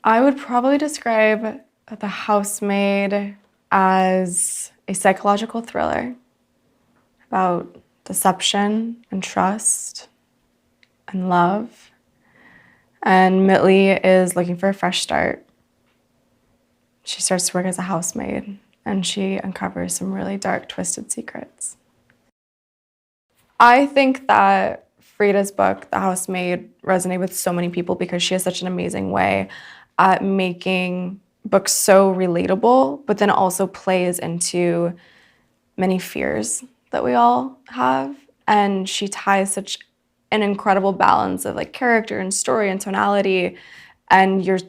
I would probably describe The Housemaid as a psychological thriller about deception and trust and love. And Millie is looking for a fresh start. She starts to work as a housemaid, and she uncovers some really dark, twisted secrets. I think that Frida's book, The Housemaid, resonated with so many people because she has such an amazing way at making books so relatable, but then also plays into many fears that we all have. And she ties such an incredible balance of like character and story and tonality, and you're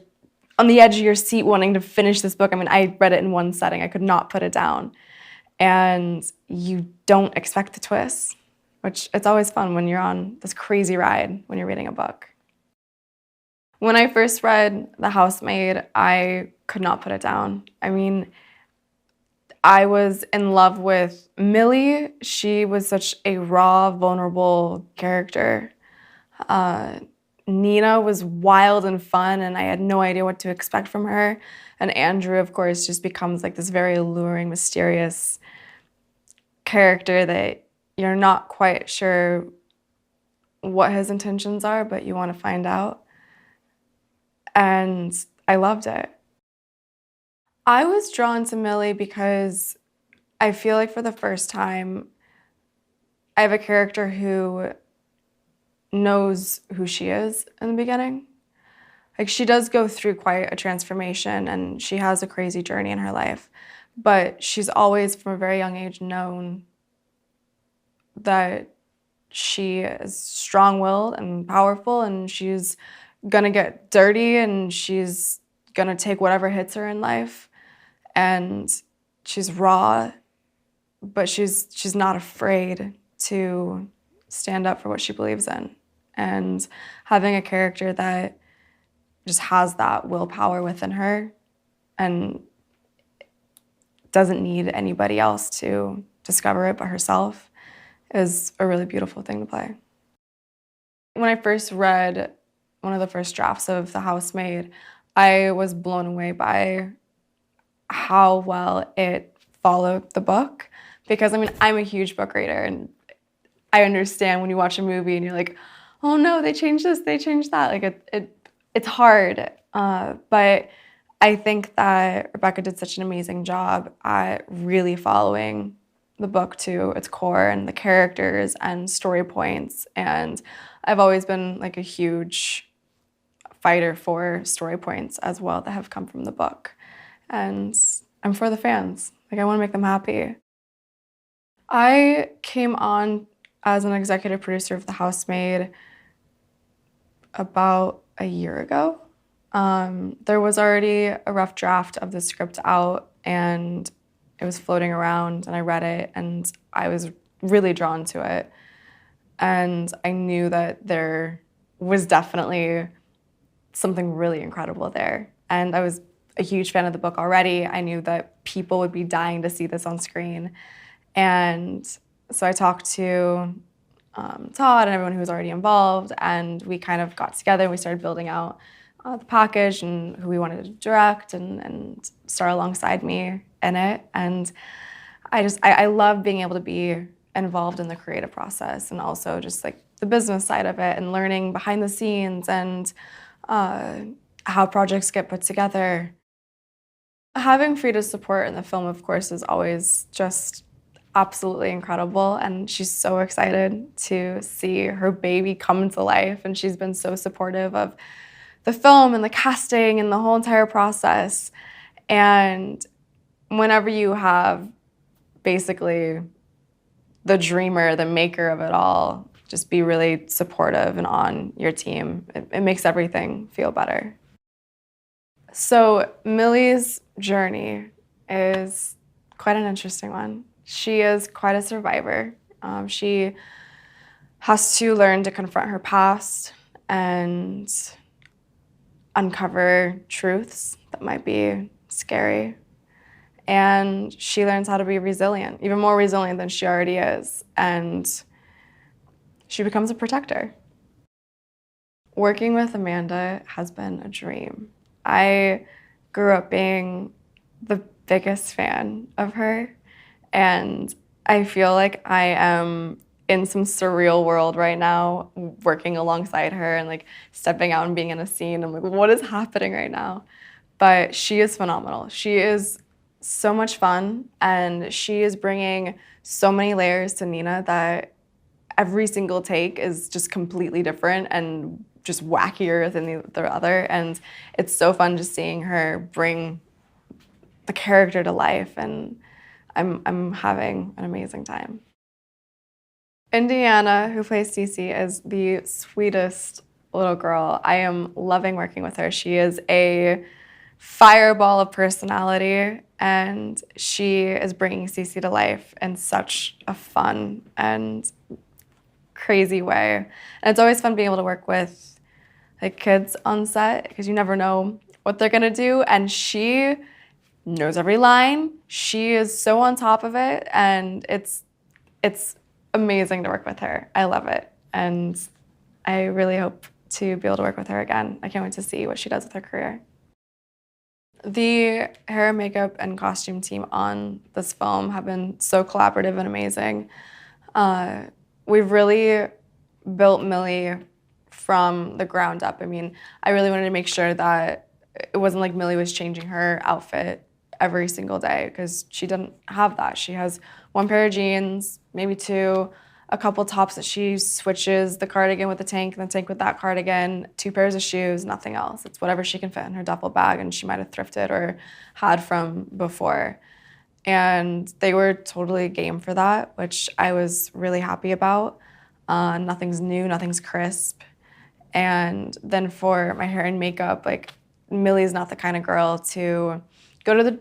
on the edge of your seat wanting to finish this book. I mean, I read it in one setting. I could not put it down. And you don't expect the twists, which it's always fun when you're on this crazy ride when you're reading a book. When I first read The Housemaid, I could not put it down. I mean, I was in love with Millie. She was such a raw, vulnerable character. Nina was wild and fun, and I had no idea what to expect from her. And Andrew, of course, just becomes like this very alluring, mysterious character that you're not quite sure what his intentions are, but you want to find out. And I loved it. I was drawn to Millie because I feel like for the first time, I have a character who knows who she is in the beginning. Like, she does go through quite a transformation, and she has a crazy journey in her life, but she's always from a very young age known that she is strong-willed and powerful, and she's gonna get dirty, and she's gonna take whatever hits her in life. And she's raw, but she's not afraid to stand up for what she believes in. And having a character that just has that willpower within her and doesn't need anybody else to discover it but herself is a really beautiful thing to play. When I first read one of the first drafts of The Housemaid, I was blown away by how well it followed the book. Because I mean, I'm a huge book reader, and I understand when you watch a movie and you're like, oh no, they changed this, they changed that. Like it's hard, but I think that Rebecca did such an amazing job at really following the book to its core and the characters and story points. And I've always been like a huge fighter for story points as well that have come from the book. And I'm for the fans. Like, I want to make them happy. I came on as an executive producer of The Housemaid about a year ago. There was already a rough draft of the script out, and it was floating around, and I read it, and I was really drawn to it. And I knew that there was definitely something really incredible there. And I was a huge fan of the book already. I knew that people would be dying to see this on screen. And so I talked to Todd and everyone who was already involved, and we kind of got together and we started building out the package and who we wanted to direct and star alongside me in it. And I love being able to be involved in the creative process, and also just like the business side of it and learning behind the scenes and how projects get put together. Having Frida's support in the film, of course, is always just absolutely incredible, and she's so excited to see her baby come to life, and she's been so supportive of the film and the casting and the whole entire process. And whenever you have basically the dreamer, the maker of it all, just be really supportive and on your team, it makes everything feel better. So Millie's journey is quite an interesting one. She is quite a survivor. She has to learn to confront her past and uncover truths that might be scary. And she learns how to be resilient, even more resilient than she already is. And she becomes a protector. Working with Amanda has been a dream. I grew up being the biggest fan of her, and I feel like I am in some surreal world right now, working alongside her and like stepping out and being in a scene. I'm like, what is happening right now? But she is phenomenal. She is so much fun, and she is bringing so many layers to Nina that every single take is just completely different and just wackier than the other. And it's so fun just seeing her bring the character to life, and I'm having an amazing time. Indiana, who plays Cece, is the sweetest little girl. I am loving working with her. She is a fireball of personality, and she is bringing Cece to life in such a fun and crazy way. And it's always fun being able to work with like kids on set, because you never know what they're gonna do, and she knows every line. She is so on top of it, and it's amazing to work with her. I love it, and I really hope to be able to work with her again. I can't wait to see what she does with her career. The hair, makeup, and costume team on this film have been so collaborative and amazing. We've really built Millie from the ground up. I mean, I really wanted to make sure that it wasn't like Millie was changing her outfit every single day, because she didn't have that. She has one pair of jeans, maybe two, a couple tops that she switches, the cardigan with the tank and the tank with that cardigan, two pairs of shoes, nothing else. It's whatever she can fit in her duffel bag and she might have thrifted or had from before. And they were totally game for that, which I was really happy about. Nothing's new, nothing's crisp. And then for my hair and makeup, like, Millie's not the kind of girl to go to the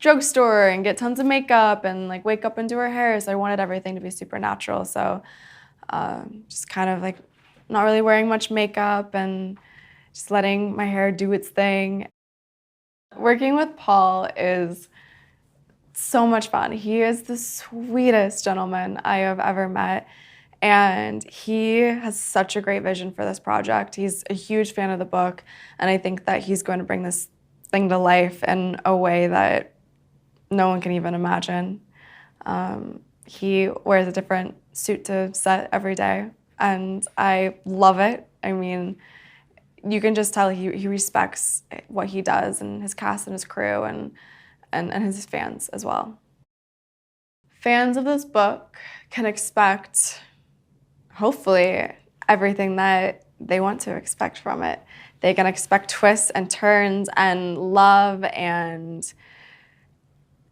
drugstore and get tons of makeup and like wake up and do her hair. So I wanted everything to be super natural. So just kind of like not really wearing much makeup and just letting my hair do its thing. Working with Paul is so much fun. He is the sweetest gentleman I have ever met. And he has such a great vision for this project. He's a huge fan of the book, and I think that he's going to bring this thing to life in a way that no one can even imagine. He wears a different suit to set every day, and I love it. I mean, you can just tell he respects what he does and his cast and his crew and his fans as well. Fans of this book can expect, hopefully, everything that they want to expect from it. They can expect twists and turns and love and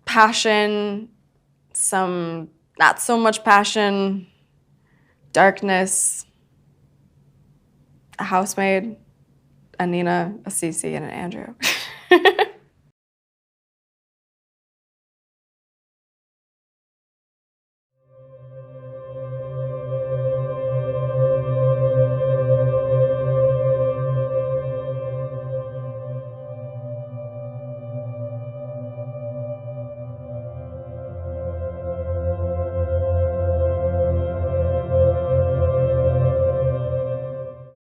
passion, some not so much passion, darkness, a housemaid, a Nina, a Cece, and an Andrew.